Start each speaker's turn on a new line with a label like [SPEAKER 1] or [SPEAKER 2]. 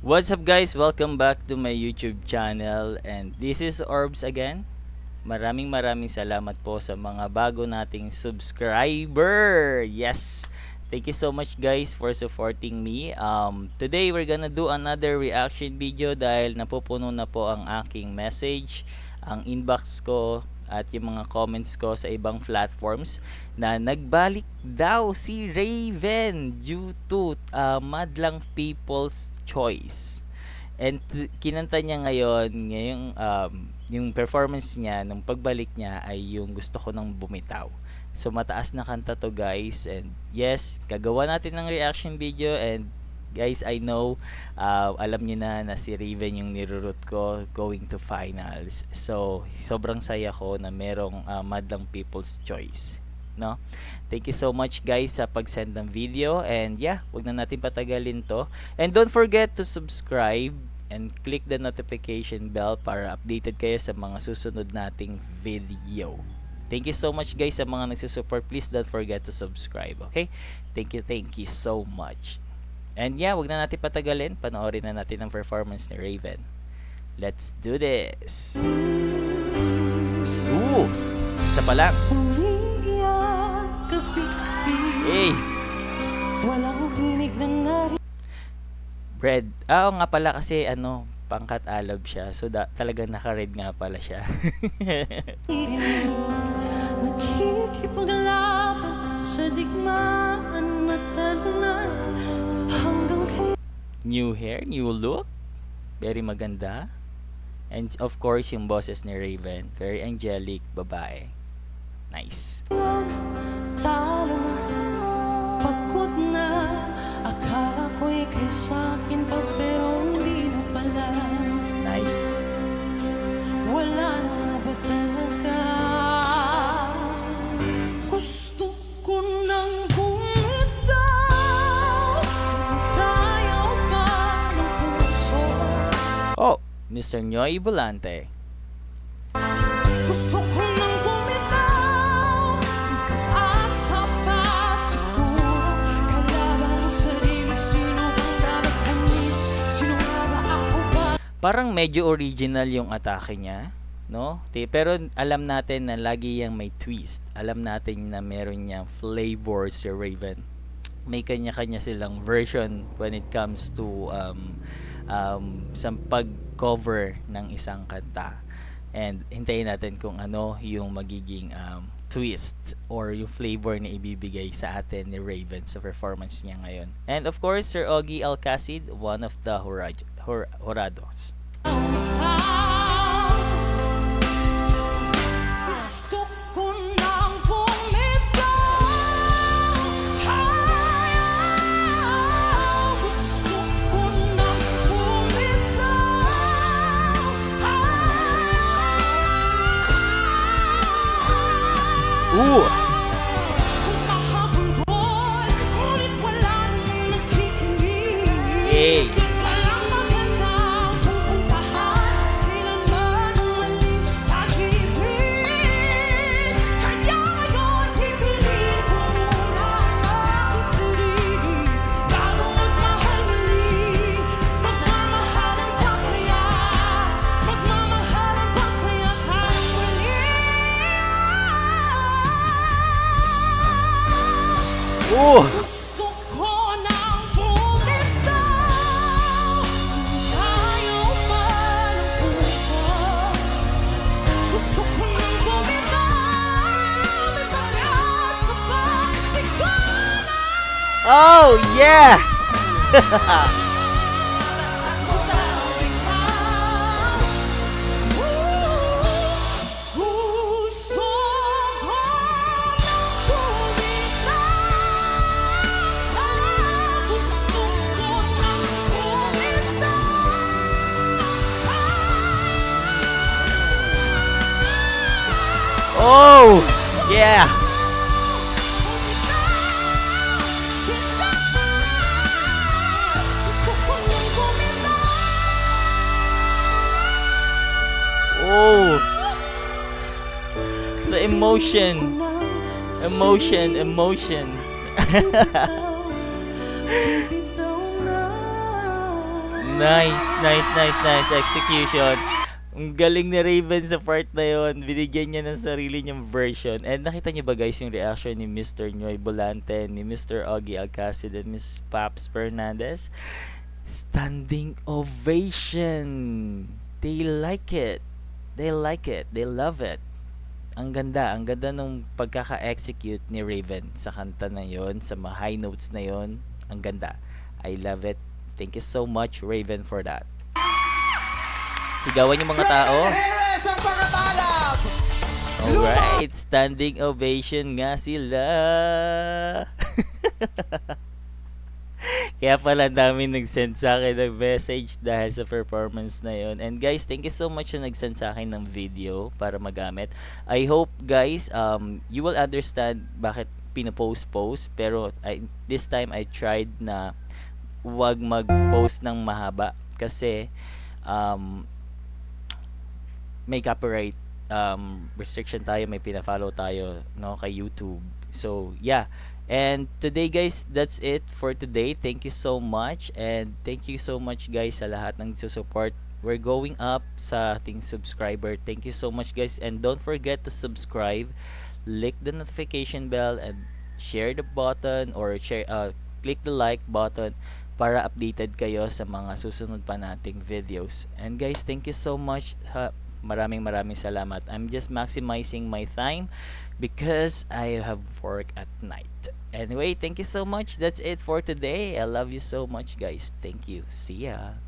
[SPEAKER 1] What's up guys? Welcome back to my YouTube channel and this is Orbs again. Maraming salamat po sa mga bago nating subscriber. Yes. Thank you so much guys for supporting me. Today we're gonna do another reaction video dahil napupuno na po ang aking message, ang inbox ko at yung mga comments ko sa ibang platforms na nagbalik daw si Raven due to madlang people's choice. And kinanta niya ngayong yung performance niya nung pagbalik niya ay yung gusto ko nang bumitaw. So mataas na kanta to guys, and yes, gagawa natin ng reaction video. And guys, I know alam niyo na si Raven yung nirurut ko going to finals. So sobrang saya ko na merong madlang people's choice, no? Thank you so much guys sa pag-send ng video, and yeah, wag na natin patagalin to. And don't forget to subscribe and click the notification bell para updated kayo sa mga susunod nating video. Thank you so much guys sa mga nagsusupport. Please don't forget to subscribe, okay? Thank you so much. And yeah, wag na natin patagalin. Panoorin na natin ang performance ni Raven. Let's do this. Ooh, isa pa lang. Hey! Bread. Oo nga pala kasi pangkat alab siya. So talagang naka-red nga pala siya. New hair, new look. Very maganda. And of course, yung boses ni Raven. Very angelic babae. Nice.
[SPEAKER 2] Talo na, pagod na. Akala ko'y kay sa'kin pa, pero hindi na pala.
[SPEAKER 1] Nice.
[SPEAKER 2] Wala na nga ba talaga? Gusto ko nang bumitaw. Tayaw pa ng puso.
[SPEAKER 1] Oh, Mr. Nyoy Volante.
[SPEAKER 2] Gusto ko nang bumitaw. Asa pa siguro. Kalaban ang sarili. Sino bang dapat kami? Sino nga ba ako ba?
[SPEAKER 1] Parang medyo original yung atake niya, no? Pero alam natin na lagi yang may twist. Alam natin na meron niyang flavor si Raven. May kanya-kanya silang version when it comes to sa pag-cover ng isang kanta. And hintayin natin kung ano yung magiging twist or yung flavor na ibibigay sa atin ni Raven sa performance niya ngayon. And of course, Sir Ogie Alcacid, one of the Jurados.
[SPEAKER 2] Gusto ko nang bumitaw. Gusto ko nang bumitaw.
[SPEAKER 1] Ooh!
[SPEAKER 2] Mahabang buwan, ngunit wala namang nakikinig.
[SPEAKER 1] Hey!
[SPEAKER 2] Walang magandang pupuntahan, kailanman ang maling pag-ibig. Kaya ngayon, pipiliin ko muna ang aking sarili bago magmahal muli. Magmamahalan pa kaya? Magmamahalan pa kaya tayo muli?
[SPEAKER 1] Ooh!
[SPEAKER 2] Gusto ko nang bumitaw. Ayaw pa ng puso. Gusto ko nang bumitaw. May pag-asa pa siguro.
[SPEAKER 1] Oh, yes!
[SPEAKER 2] Gusto ko nang bumitaw. Gusto ko nang bumitaw.
[SPEAKER 1] Oh, yeah! Oh, the emotion. Nice execution. Ang galing ni Raven sa part na yon. Binigyan niya ng sarili niyang version. And nakita niyo ba guys yung reaction ni Mr. Noy Bolante, ni Mr. Augie Alcacid, and Miss Paps Fernandez? Standing ovation. They like it. They like it. They love it. Ang ganda nung pagkaka-execute ni Raven sa kanta na yon, sa mga high notes na yon. Ang ganda. I love it. Thank you so much Raven for that. Sigawan yung mga tao.
[SPEAKER 3] Heres ang pakatalab!
[SPEAKER 1] Alright, standing ovation nga sila. Kaya pala dami nag-send sa akin ng message dahil sa performance na yon. And guys, thank you so much na nag-send sa akin ng video para magamit. I hope guys, you will understand bakit pinopost-post. Pero this time I tried na wag mag-post ng mahaba. Kasi, may copyright restriction tayo, may pina-follow tayo no kay YouTube. So yeah, and today guys, that's it for today. Thank you so much, and thank you so much guys sa lahat ng support. We're going up sa ating subscriber. Thank you so much guys, and don't forget to subscribe, click the notification bell, and share the button, or click the like button para updated kayo sa mga susunod pa nating videos. And guys, thank you so much. Maraming salamat. I'm just maximizing my time because I have work at night. Anyway, thank you so much. That's it for today. I love you so much guys. Thank you. See ya.